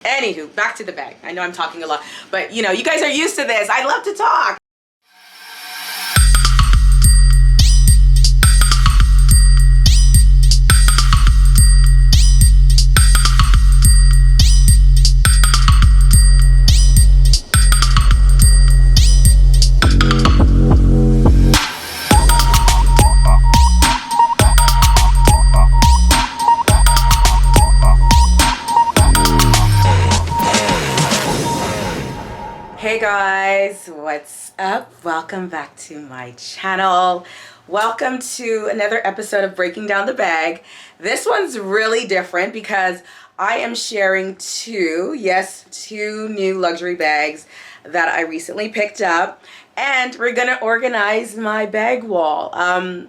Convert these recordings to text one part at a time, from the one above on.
Anywho, back to the bag. I know I'm talking a lot, but you know, you guys are used to this. I love to talk. Hey guys, what's up? Welcome back to my channel. Welcome to another episode of Breaking Down the Bag. This one's really different because I am sharing two new luxury bags that I recently picked up, and we're gonna organize my bag wall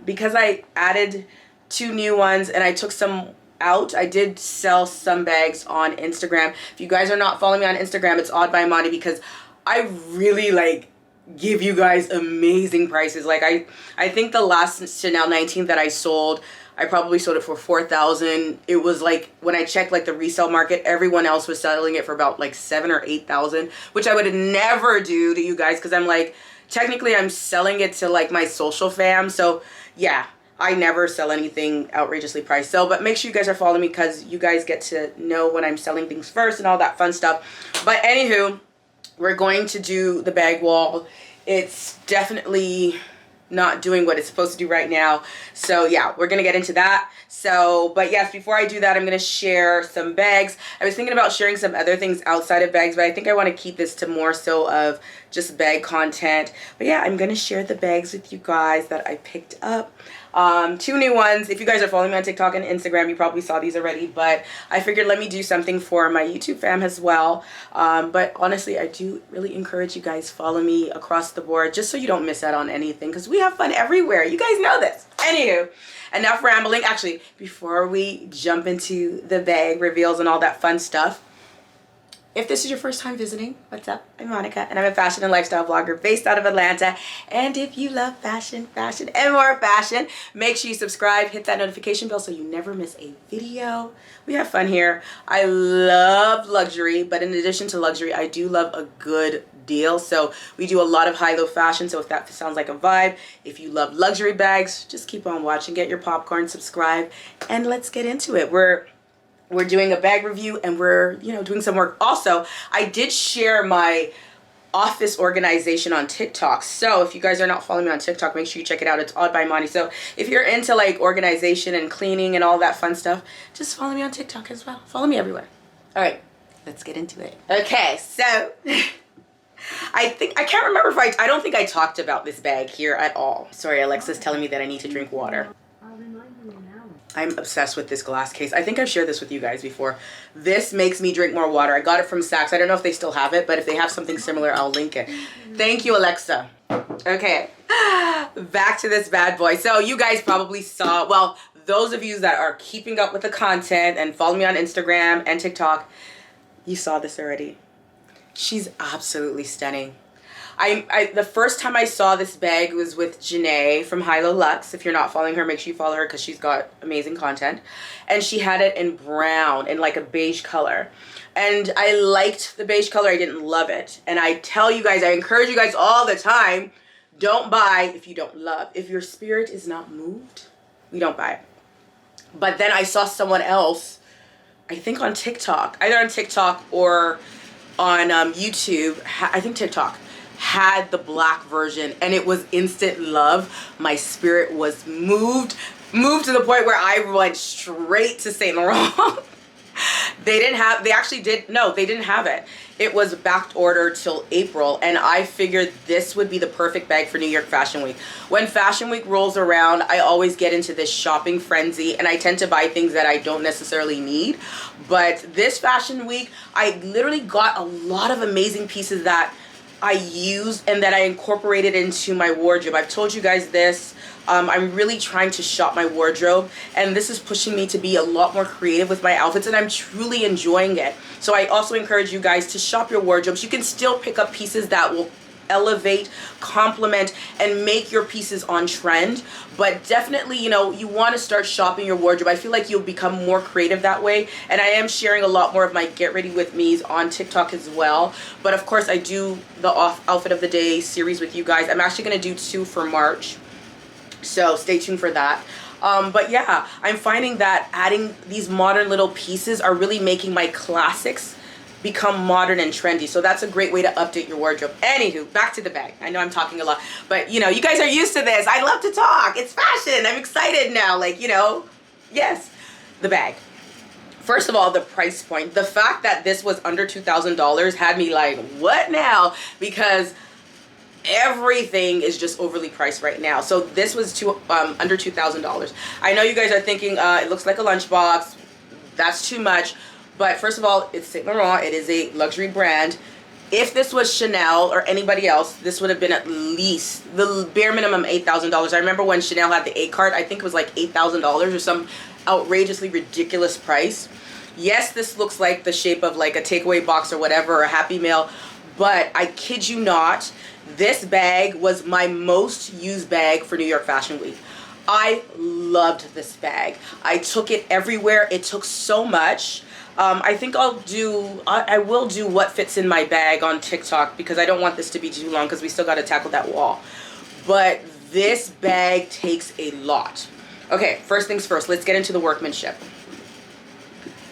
because I added two new ones and I took some out. I did sell some bags on Instagram. If you guys are not following me on Instagram, it's Odd by Monty, because I really give you guys amazing prices. I think the last Chanel 19 that I sold, I probably sold it for $4,000. It was when I checked the resale market, everyone else was selling it for about $7,000 or $8,000, which I would never do to you guys, because I'm technically I'm selling it to my social fam. So yeah, I never sell anything outrageously priced. So, but make sure you guys are following me, because you guys get to know when I'm selling things first and all that fun stuff. But anywho, we're going to do the bag wall. It's definitely not doing what it's supposed to do right now. So yeah, we're gonna get into that. So, but yes, before I do that, I'm gonna share some bags. I was thinking about sharing some other things outside of bags, but I think I want to keep this to more so of just bag content. But yeah, I'm gonna share the bags with you guys that I picked up. Two new ones. If you guys are following me on TikTok and Instagram, you probably saw these already, but I figured let me do something for my YouTube fam as well. But honestly, I do really encourage you guys follow me across the board, just so you don't miss out on anything, because we have fun everywhere. You guys know this. Anywho, enough rambling. Actually, before we jump into the bag reveals and all that fun stuff, if this is your first time visiting, what's up? I'm Monica, and I'm a fashion and lifestyle blogger based out of Atlanta. And if you love fashion, and more fashion, make sure you subscribe, hit that notification bell so you never miss a video. We have fun here. I love luxury, but in addition to luxury, I do love a good deal. So we do a lot of high-low fashion. So if that sounds like a vibe, if you love luxury bags, just keep on watching, get your popcorn, subscribe, and let's get into it. We're doing a bag review, and we're, doing some work. Also, I did share my office organization on TikTok. So if you guys are not following me on TikTok, make sure you check it out. It's Odd by Monty. So if you're into organization and cleaning and all that fun stuff, just follow me on TikTok as well. Follow me everywhere. All right, let's get into it. Okay, so I can't remember if I don't think I talked about this bag here at all. Sorry, Alexa's telling me that I need to drink water. I'm obsessed with this glass case. I think I've shared this with you guys before. This makes me drink more water. I got it from Saks. I don't know if they still have it, but if they have something similar, I'll link it. Thank you, Alexa. Okay, back to this bad boy. So you guys probably saw, well, those of you that are keeping up with the content and follow me on Instagram and TikTok, you saw this already. She's absolutely stunning. The first time I saw this bag was with Janae from High Low Luxe. If you're not following her, make sure you follow her, because she's got amazing content. And she had it in brown, in a beige color. And I liked the beige color. I didn't love it. And I tell you guys, I encourage you guys all the time, don't buy if you don't love. If your spirit is not moved, we don't buy it. But then I saw someone else, I think on TikTok, either on TikTok or on YouTube, I think TikTok, had the black version, and it was instant love. My spirit was moved to the point where I went straight to Saint Laurent. They didn't have it. It was backed order till April, and I figured this would be the perfect bag for New York Fashion Week. When Fashion Week rolls around, I always get into this shopping frenzy, and I tend to buy things that I don't necessarily need. But this Fashion Week, I literally got a lot of amazing pieces that I used and that I incorporated into my wardrobe. I've told you guys this. I'm really trying to shop my wardrobe, and this is pushing me to be a lot more creative with my outfits, and I'm truly enjoying it. So I also encourage you guys to shop your wardrobes. You can still pick up pieces that will elevate, complement, and make your pieces on trend. But definitely, you know, you want to start shopping your wardrobe. I feel like you'll become more creative that way. And I am sharing a lot more of my Get Ready With Me's on TikTok as well. But of course, I do the outfit of the day series with you guys. I'm actually going to do 2 for March. So stay tuned for that. But yeah, I'm finding that adding these modern little pieces are really making my classics become modern and trendy. So that's a great way to update your wardrobe. Anywho, back to the bag. I know I'm talking a lot, but you know, you guys are used to this. I love to talk. It's fashion. I'm excited now. Like, you know, yes, the bag. First of all, the price point. The fact that this was under $2,000 had me like, what now? Because everything is just overly priced right now. So this was under $2,000. I know you guys are thinking it looks like a lunchbox. That's too much. But first of all, it's Saint Laurent. It is a luxury brand. If this was Chanel or anybody else, this would have been at least the bare minimum $8,000. I remember when Chanel had the A card, I think it was like $8,000 or some outrageously ridiculous price. Yes, this looks like the shape of like a takeaway box or whatever, or a Happy Meal, but I kid you not, this bag was my most used bag for New York Fashion Week. I loved this bag. I took it everywhere. It took so much. I think I will do what fits in my bag on TikTok, because I don't want this to be too long, because we still got to tackle that wall. But this bag takes a lot. Okay, first things first, let's get into the workmanship.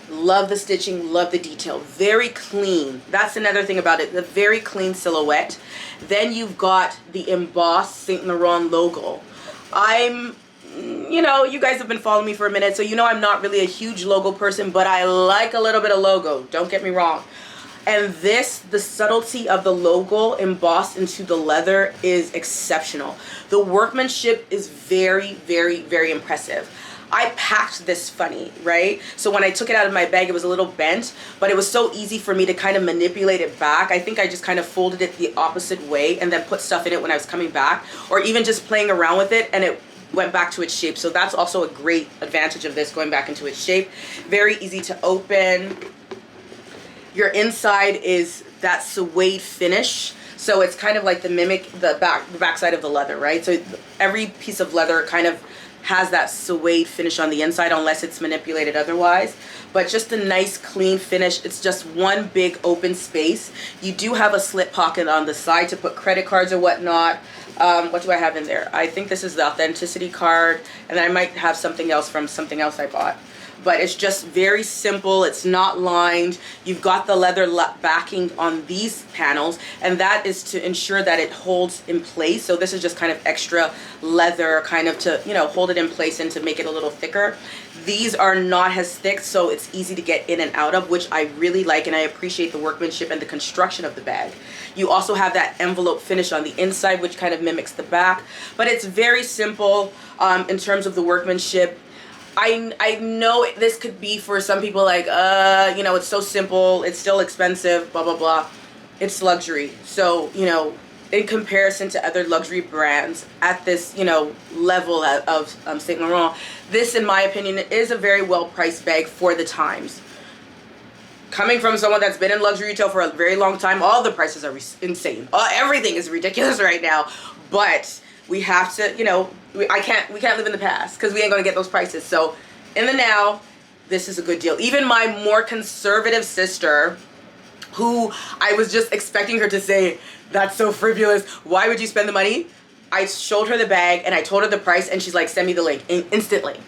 Love the stitching, love the detail. Very clean. That's another thing about it, the very clean silhouette. Then you've got the embossed Saint Laurent logo. You know, you guys have been following me for a minute, so you know I'm not really a huge logo person, but I like a little bit of logo. Don't get me wrong. And this, the subtlety of the logo embossed into the leather is exceptional. The workmanship is very, very, very impressive. I packed this funny, right? So when I took it out of my bag, it was a little bent, but it was so easy for me to kind of manipulate it back. I think I just kind of folded it the opposite way and then put stuff in it when I was coming back, or even just playing around with it, and it went back to its shape. So that's also a great advantage of this, going back into its shape. Very easy to open. Your inside is that suede finish. So it's kind of like the back side of the leather, right? So every piece of leather kind of has that suede finish on the inside, unless it's manipulated otherwise. But just a nice clean finish. It's just one big open space. You do have a slip pocket on the side to put credit cards or whatnot. What do I have in there? I think this is the authenticity card, and then I might have something else from something else I bought. But it's just very simple. It's not lined. You've got the leather backing on these panels, and that is to ensure that it holds in place. So this is just kind of extra leather kind of to, you know, hold it in place and to make it a little thicker. These are not as thick, so it's easy to get in and out of, which I really like, and I appreciate the workmanship and the construction of the bag. You also have that envelope finish on the inside, which kind of mimics the back, but it's very simple in terms of the workmanship. I know this could be for some people like, you know, it's so simple, it's still expensive, blah, blah, blah. It's luxury. So, you know, in comparison to other luxury brands at this, you know, level of Saint Laurent, this, in my opinion, is a very well-priced bag for the times. Coming from someone that's been in luxury retail for a very long time, all the prices are insane. Everything is ridiculous right now. But we have to, you know, we can't live in the past, because we ain't gonna get those prices. So in the now, this is a good deal. Even my more conservative sister, who I was just expecting her to say, that's so frivolous, why would you spend the money? I showed her the bag and I told her the price, and she's like, send me the link instantly.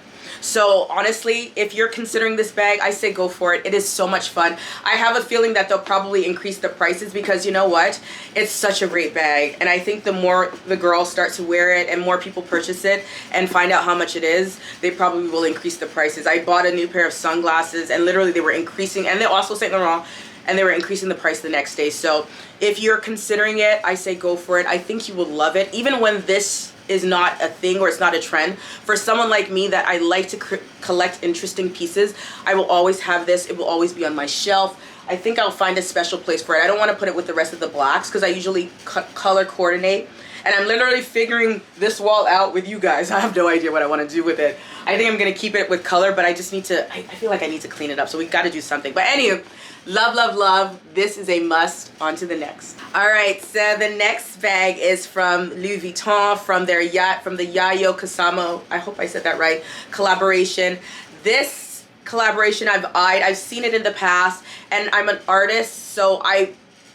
So honestly, if you're considering this bag, I say go for it. It is so much fun. I have a feeling that they'll probably increase the prices, because you know what? It's such a great bag. And I think the more the girls start to wear it and more people purchase it and find out how much it is, they probably will increase the prices. I bought a new pair of sunglasses, and literally they were increasing, and they're also Saint Laurent, and they were increasing the price the next day. So if you're considering it, I say go for it. I think you will love it, even when this is not a thing or it's not a trend. For someone like me that I like to collect interesting pieces, I will always have this. It will always be on my shelf. I think I'll find a special place for it. I don't want to put it with the rest of the blacks because I usually color coordinate. And I'm literally figuring this wall out with you guys. I have no idea what I want to do with it. I think I'm going to keep it with color, but I just need to, I feel like I need to clean it up. So we got to do something. But anyway, love, love, love. This is a must. On to the next. All right, so the next bag is from Louis Vuitton, from their from the Yayo Kusamo, I hope I said that right, collaboration. This collaboration I've seen it in the past, and I'm an artist, so I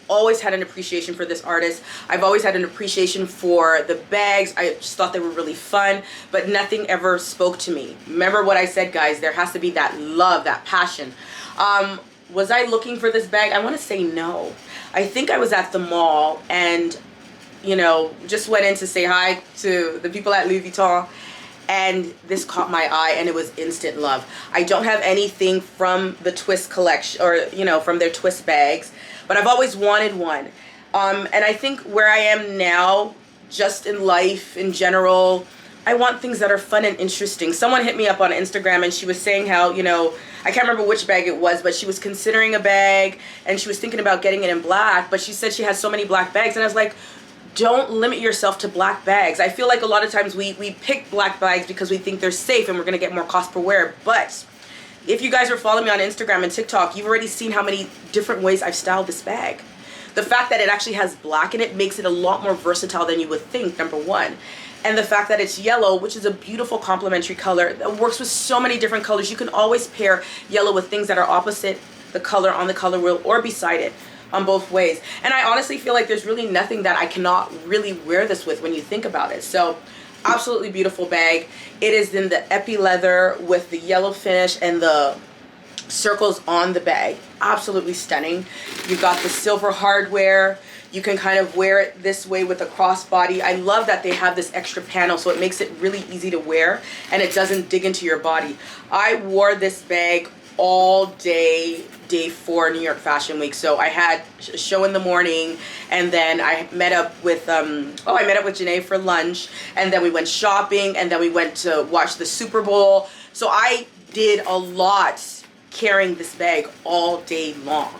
always had an appreciation for this artist. I've always had an appreciation for the bags. I just thought they were really fun, but nothing ever spoke to me. Remember what I said, guys, there has to be that love, that passion. Was I looking for this bag? I want to say no. I think I was at the mall and, you know, just went in to say hi to the people at Louis Vuitton, and this caught my eye and it was instant love. I don't have anything from the twist collection, or, you know, from their twist bags, but I've always wanted one. And I think where I am now, just in life in general, I want things that are fun and interesting. Someone hit me up on Instagram and she was saying how, you know, I can't remember which bag it was, but she was considering a bag and she was thinking about getting it in black, but she said she has so many black bags, and I was like, don't limit yourself to black bags. I feel like a lot of times we pick black bags because we think they're safe and we're gonna get more cost per wear, but if you guys are following me on Instagram and TikTok, you've already seen how many different ways I've styled this bag. The fact that it actually has black in it makes it a lot more versatile than you would think, number one. And the fact that it's yellow, which is a beautiful complementary color that works with so many different colors. You can always pair yellow with things that are opposite the color on the color wheel or beside it, on both ways. And I honestly feel like there's really nothing that I cannot really wear this with when you think about it. So absolutely beautiful bag. It is in the epi leather with the yellow finish and the circles on the bag. Absolutely stunning. You've got the silver hardware. You can kind of wear it this way with a crossbody. I love that they have this extra panel, so it makes it really easy to wear and it doesn't dig into your body. I wore this bag all day, day 4 New York Fashion Week. So I had a show in the morning, and then I met up with I met up with Janae for lunch, and then we went shopping, and then we went to watch the Super Bowl. So I did a lot carrying this bag all day long.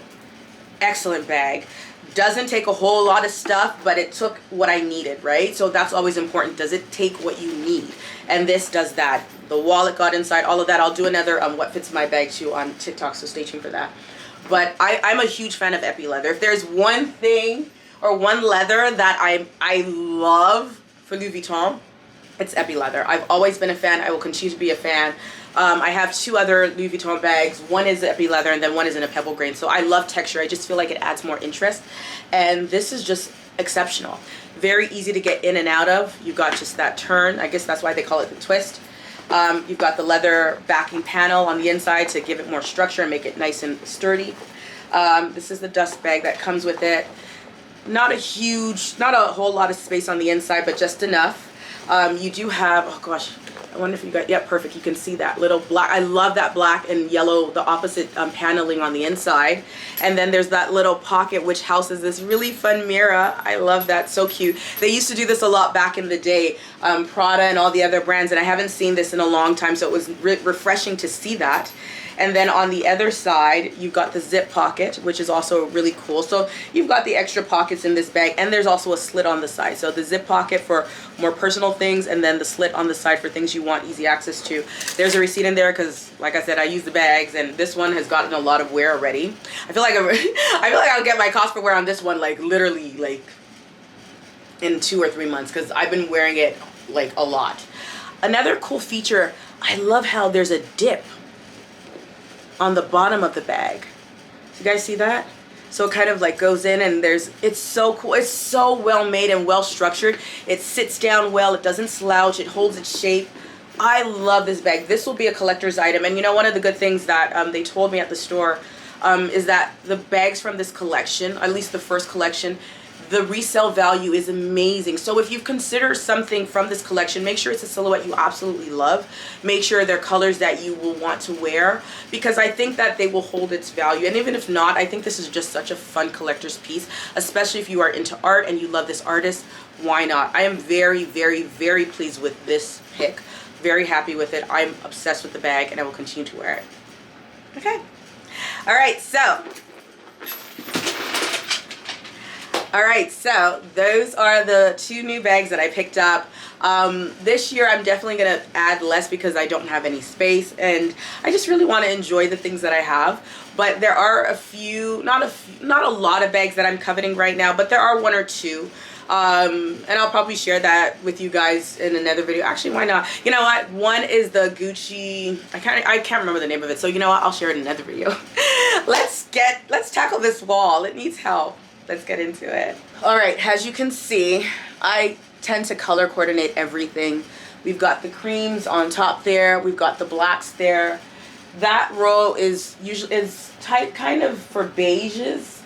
Excellent bag. Doesn't take a whole lot of stuff, but it took what I needed, right? So that's always important. Does it take what you need? And this does that. The wallet got inside, all of that. I'll do another what fits my bag too on TikTok, so stay tuned for that. But I'm a huge fan of epi leather. If there's one thing or one leather that I love for Louis Vuitton, it's epi leather. I've always been a fan. I will continue to be a fan. I have 2 other Louis Vuitton bags. One is epi leather and then one is in a pebble grain. So I love texture. I just feel like it adds more interest. And this is just exceptional. Very easy to get in and out of. You've got just that turn. I guess that's why they call it the twist. You've got the leather backing panel on the inside to give it more structure and make it nice and sturdy. This is the dust bag that comes with it. Not a whole lot of space on the inside, but just enough. You do have, oh gosh, I wonder if you got, yeah, perfect. You can see that little black. I love that black and yellow, the opposite paneling on the inside. And then there's that little pocket which houses this really fun mirror. I love that, so cute. They used to do this a lot back in the day, Prada and all the other brands, and I haven't seen this in a long time, so it was refreshing to see that. And then on the other side, you've got the zip pocket, which is also really cool. So you've got the extra pockets in this bag, and there's also a slit on the side. So the zip pocket for more personal things, and then the slit on the side for things you want easy access to. There's a receipt in there because, like I said, I use the bags, and this one has gotten a lot of wear already. I feel like I'll get my cost per wear on this one like literally like in 2 or 3 months because I've been wearing it like a lot. Another cool feature, I love how there's a dip on the bottom of the bag. You guys see that? So it kind of like goes in, and it's so cool. It's so well made and well structured. It sits down well. It doesn't slouch. It holds its shape. I love this bag. This will be a collector's item. And you know, one of the good things that they told me at the store is that the bags from this collection, at least the first collection, the resale value is amazing. So if you consider something from this collection, make sure it's a silhouette you absolutely love. Make sure they're colors that you will want to wear, because I think that they will hold its value. And even if not, I think this is just such a fun collector's piece, especially if you are into art and you love this artist. Why not? I am very, very, very pleased with this pick. Very happy with it. I'm obsessed with the bag, and I will continue to wear it. Okay. All right, so All right, so those are the 2 new bags that I picked up. This year I'm definitely gonna add less because I don't have any space, and I just really want to enjoy the things that I have. But there are a few, not a lot of bags that I'm coveting right now, but there are 1 or 2. And I'll probably share that with you guys in another video. Actually, why not? You know what? One is the Gucci. I can't remember the name of it. So you know what? I'll share it in another video. Let's tackle this wall. It needs help. Let's get into it. All right, as you can see, I tend to color coordinate everything. We've got the creams on top there. We've got the blacks there. That row is type kind of for beiges.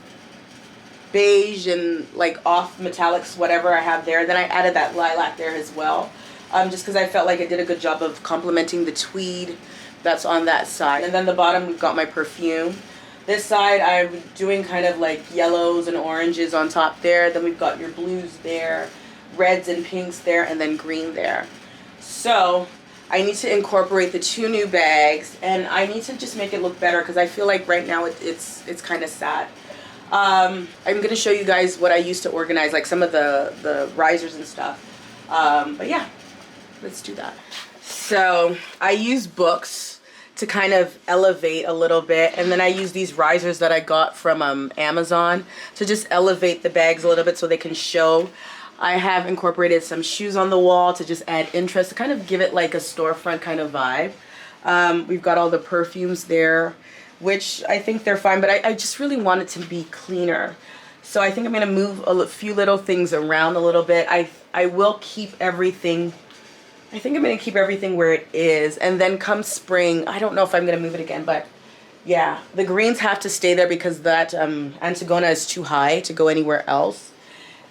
Beige and like off metallics, whatever I have there. Then I added that lilac there as well. Just because I felt like I did a good job of complementing the tweed that's on that side. And then the bottom, we've got my perfume. This side, I'm doing kind of like yellows and oranges on top there. Then we've got your blues there, reds and pinks there, and then green there. So I need to incorporate the 2 new bags, and I need to just make it look better because I feel like right now it's kind of sad. I'm going to show you guys what I used to organize, like some of the risers and stuff. But yeah, let's do that. So I use books to kind of elevate a little bit, and then I use these risers that I got from Amazon to just elevate the bags a little bit so they can show. I have incorporated some shoes on the wall to just add interest, to kind of give it like a storefront kind of vibe. We've got all the perfumes there, which I think they're fine, but I just really want it to be cleaner. So I think I'm going to move a few little things around a little bit. I will keep everything. I think I'm going to keep everything where it is. And then come spring, I don't know if I'm going to move it again, but yeah, the greens have to stay there because that Antigona is too high to go anywhere else.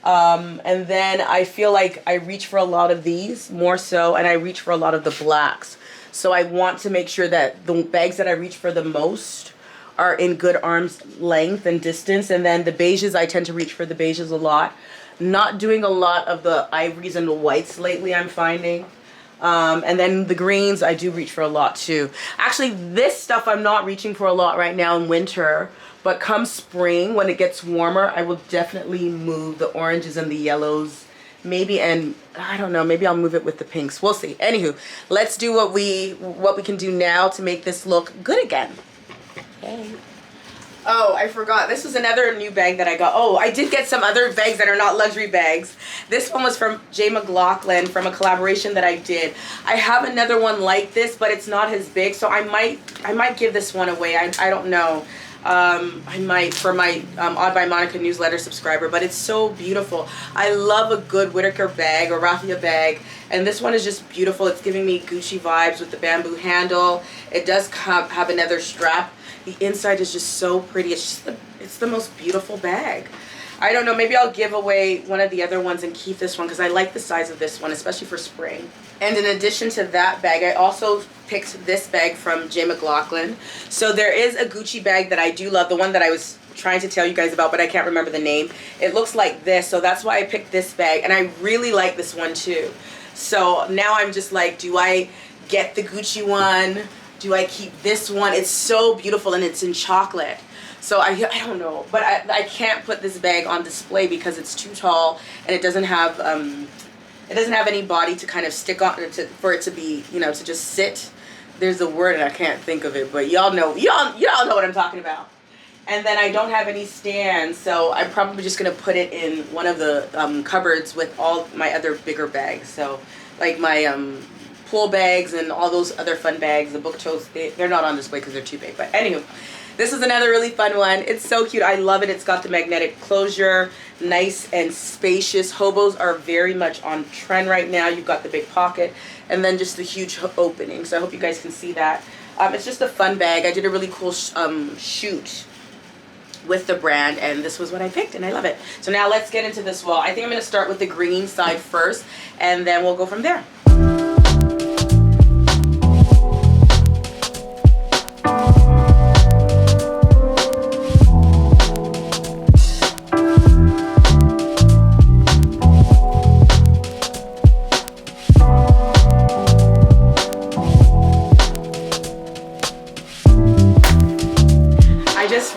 And then I feel like I reach for a lot of these more so, and I reach for a lot of the blacks. So I want to make sure that the bags that I reach for the most are in good arm's length and distance. And then the beiges, I tend to reach for the beiges a lot. Not doing a lot of the ivories and the whites lately, I'm finding. And then the greens, I do reach for a lot too. Actually, this stuff I'm not reaching for a lot right now in winter. But come spring, when it gets warmer, I will definitely move the oranges and the yellows. Maybe, and I don't know, maybe I'll move it with the pinks. We'll see. Anywho, let's do what we can do now to make this look good again. Okay. Oh, I forgot. This was another new bag that I got. Oh, I did get some other bags that are not luxury bags. This one was from J. McLaughlin from a collaboration that I did. I have another one like this, but it's not as big, so I might give this one away. I don't know. I might for my Odd by Monica newsletter subscriber, but it's so beautiful. I love a good Whitaker bag or Raffia bag, and this one is just beautiful. It's giving me Gucci vibes with the bamboo handle. It does have another strap. The inside is just so pretty. It's the most beautiful bag. I don't know, maybe I'll give away one of the other ones and keep this one because I like the size of this one, especially for spring. And in addition to that bag, I also picked this bag from J. McLaughlin. So there is a Gucci bag that I do love, the one that I was trying to tell you guys about, but I can't remember the name. It looks like this, so that's why I picked this bag, and I really like this one too. So now I'm just like, do I get the Gucci one? Do I keep this one? It's so beautiful, and it's in chocolate. So I don't know, but I can't put this bag on display because it's too tall, and it doesn't have any body to kind of stick on for it to be, you know, to just sit. There's a word and I can't think of it, but y'all know what I'm talking about. And then I don't have any stands, so I'm probably just gonna put it in one of the cupboards with all my other bigger bags. So like my pool bags and all those other fun bags, the book totes, they're not on display because they're too big. But anywho, this is another really fun one. It's so cute. I love it. It's got the magnetic closure, nice and spacious. Hobos are very much on trend right now. You've got the big pocket and then just the huge opening. So I hope you guys can see that. It's just a fun bag. I did a really cool shoot with the brand, and this was what I picked, and I love it. So now let's get into this wall. I think I'm going to start with the green side first, and then we'll go from there.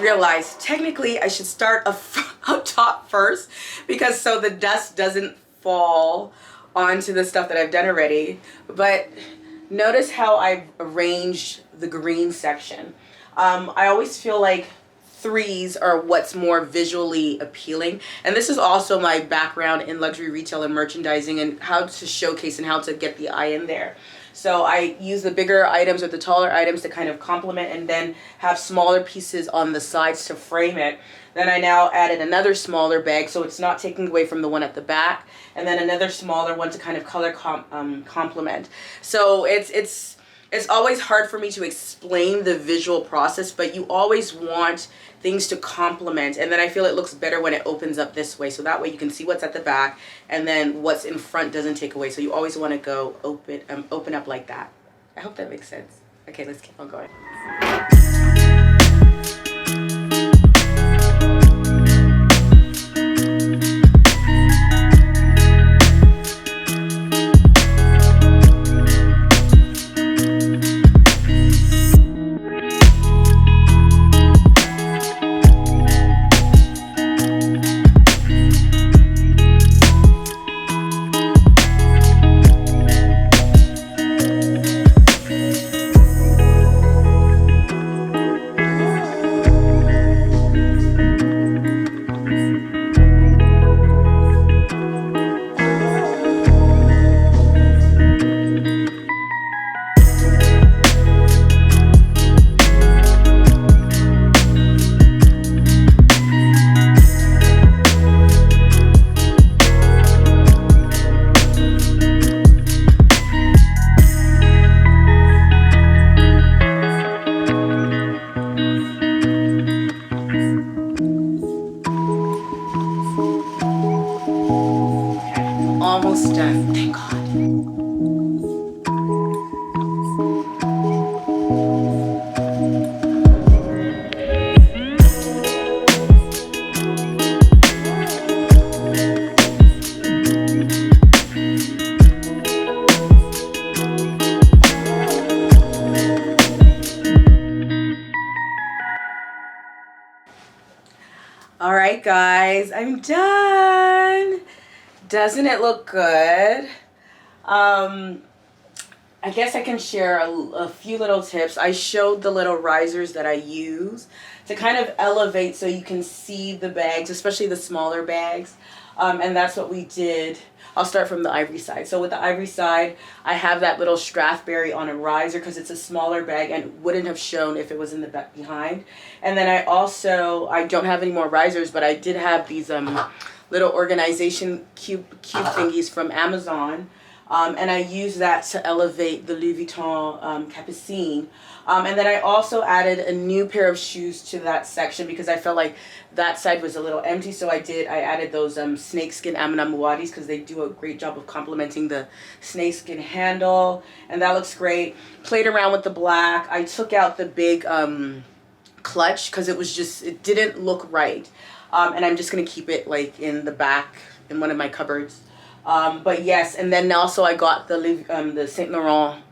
Realized technically I should start up top first, because so the dust doesn't fall onto the stuff that I've done already. But notice how I've arranged the green section. I always feel like threes are what's more visually appealing, and this is also my background in luxury retail and merchandising and how to showcase and how to get the eye in there. So I use the bigger items or the taller items to kind of complement, and then have smaller pieces on the sides to frame it. Then I now added another smaller bag, so it's not taking away from the one at the back, and then another smaller one to kind of color complement. So it's always hard for me to explain the visual process, but you always want things to complement, and then I feel it looks better when it opens up this way, so that way you can see what's at the back, and then what's in front doesn't take away. So you always want to go open up like that. I hope that makes sense. Okay, let's keep on going. Almost done, thank God. All right, guys, I'm done. Doesn't it look good? I guess I can share a few little tips. I showed the little risers that I use to kind of elevate so you can see the bags, especially the smaller bags. And that's what we did. I'll start from the ivory side. So with the ivory side, I have that little Strathberry on a riser because it's a smaller bag and wouldn't have shown if it was in the back behind. And then I don't have any more risers, but I did have these little organization cube thingies from Amazon. And I use that to elevate the Louis Vuitton Capucine. And then I also added a new pair of shoes to that section because I felt like that side was a little empty. So I added those snakeskin Amina Muadis because they do a great job of complementing the snakeskin handle. And that looks great. Played around with the black. I took out the big clutch because it didn't look right. And I'm just going to keep it like in the back in one of my cupboards. But yes, and then also I got the Saint Laurent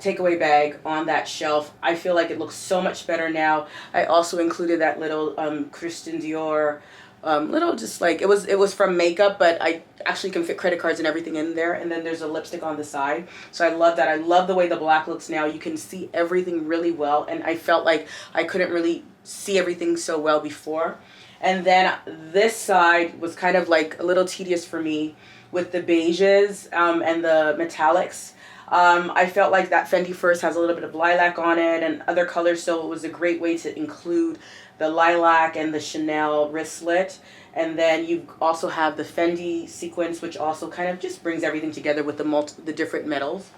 takeaway bag on that shelf. I feel like it looks so much better now. I also included that little Christian Dior little, just like it was from makeup, but I actually can fit credit cards and everything in there. And then there's a lipstick on the side, so I love that. I love the way the black looks now. You can see everything really well, and I felt like I couldn't really see everything so well before. And then this side was kind of like a little tedious for me with the beiges and the metallics. I felt like that Fendi First has a little bit of lilac on it and other colors, so it was a great way to include the lilac and the Chanel wristlet. And then you also have the Fendi sequence, which also kind of just brings everything together with the different metals.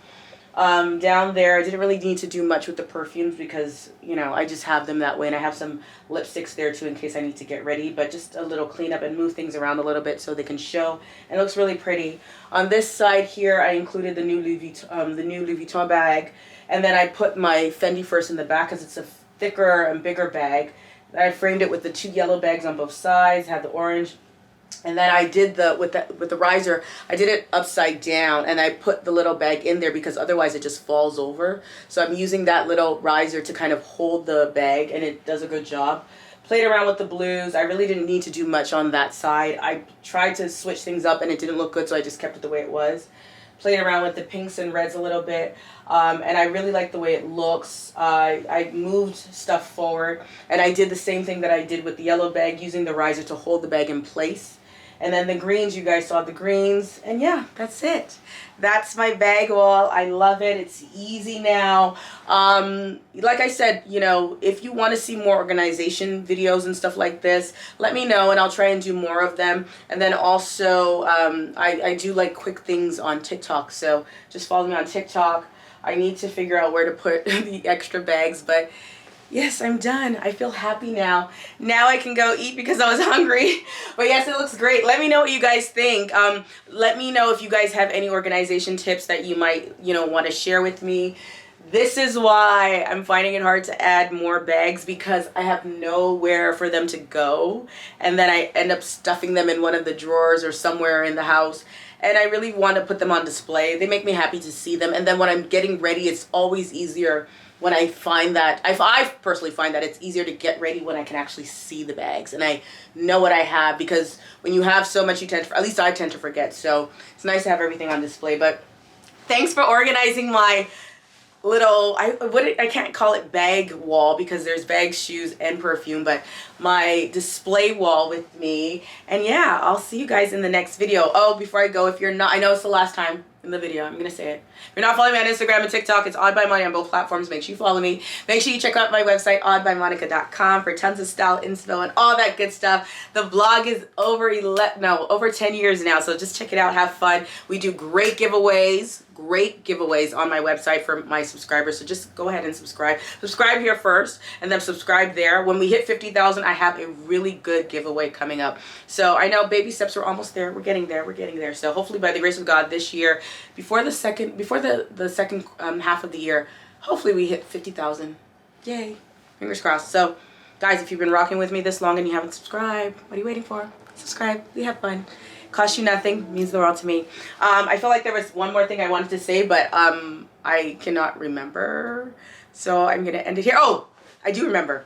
Down there, I didn't really need to do much with the perfumes because, you know, I just have them that way, and I have some lipsticks there too in case I need to get ready, but just a little cleanup and move things around a little bit so they can show, and it looks really pretty. On this side here, I included the new Louis Vuitton bag, and then I put my Fendi First in the back because it's a thicker and bigger bag. I framed it with the two yellow bags on both sides, had the orange. And then I did with the riser, I did it upside down, and I put the little bag in there because otherwise it just falls over. So I'm using that little riser to kind of hold the bag, and it does a good job. Played around with the blues. I really didn't need to do much on that side. I tried to switch things up and it didn't look good, so I just kept it the way it was. Played around with the pinks and reds a little bit, and I really like the way it looks. I moved stuff forward, and I did the same thing that I did with the yellow bag, using the riser to hold the bag in place. And then the greens, you guys saw the greens, and yeah, that's it. That's my bag wall. I love it. It's easy now. Like I said, you know, if you want to see more organization videos and stuff like this, let me know and I'll try and do more of them. And then also, I do like quick things on TikTok, so just follow me on TikTok. I need to figure out where to put the extra bags, but yes, I'm done. I feel happy now. Now I can go eat because I was hungry. But yes, it looks great. Let me know what you guys think. Let me know if you guys have any organization tips that you might, you know, want to share with me. This is why I'm finding it hard to add more bags, because I have nowhere for them to go. And then I end up stuffing them in one of the drawers or somewhere in the house. And I really want to put them on display. They make me happy to see them. And then when I'm getting ready, it's always easier when I find that, I personally find that it's easier to get ready when I can actually see the bags and I know what I have, because when you have so much, you tend to, at least I tend to forget. So it's nice to have everything on display. But thanks for organizing my little, I can't call it bag wall because there's bags, shoes, and perfume, but my display wall with me. And yeah, I'll see you guys in the next video. Oh, before I go, if you're not, I know it's the last time in the video, I'm gonna say it. If you're not following me on Instagram and TikTok, it's Odd by Monica on both platforms. Make sure you follow me. Make sure you check out my website, oddbymonica.com, for tons of style inspo and all that good stuff. The blog is over 10 years now, so just check it out, have fun. We do great giveaways on my website for my subscribers, so just go ahead and subscribe here first and then subscribe there. When we hit 50,000, I have a really good giveaway coming up. So I know baby steps, are almost there. We're getting there. So hopefully by the grace of God this year, before the second half of the year, hopefully we hit 50,000. Yay, fingers crossed. So guys, if you've been rocking with me this long and you haven't subscribed, what are you waiting for? Subscribe. We have fun. Costs you nothing, means the world to me. I feel like there was one more thing I wanted to say, but I cannot remember, so I'm gonna end it here. Oh, I do remember.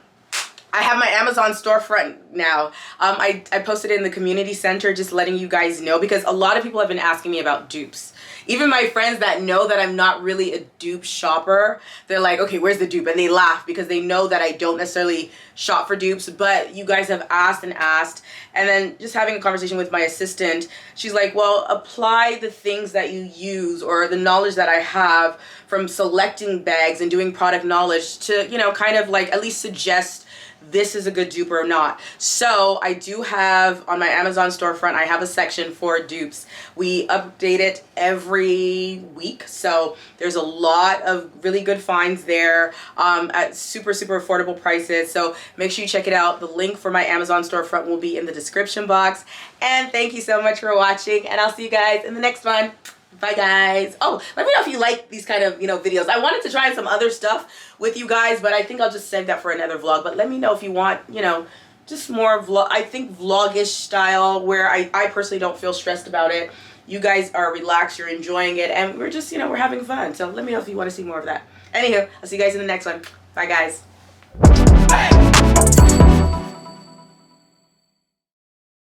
I have my Amazon storefront now. I posted it in the community center, just letting you guys know, because a lot of people have been asking me about dupes. Even my friends that know that I'm not really a dupe shopper, they're like, okay, where's the dupe? And they laugh because they know that I don't necessarily shop for dupes, but you guys have asked and asked. And then just having a conversation with my assistant, she's like, well, apply the things that you use or the knowledge that I have from selecting bags and doing product knowledge to, you know, kind of like at least suggest this is a good dupe or not. So I do have on my Amazon storefront, I have a section for dupes. We update it every week, so there's a lot of really good finds there at super affordable prices. So make sure you check it out. The link for my Amazon storefront will be in the description box. And thank you so much for watching, and I'll see you guys in the next one. Bye guys. Oh, let me know if you like these kind of, you know, videos. I wanted to try some other stuff with you guys, but I think I'll just save that for another vlog. But let me know if you want, you know, just more vlog, I think vlogish style, where I personally don't feel stressed about it. You guys are relaxed, you're enjoying it, and we're just, you know, we're having fun. So let me know if you want to see more of that. Anywho, I'll see you guys in the next one. Bye guys.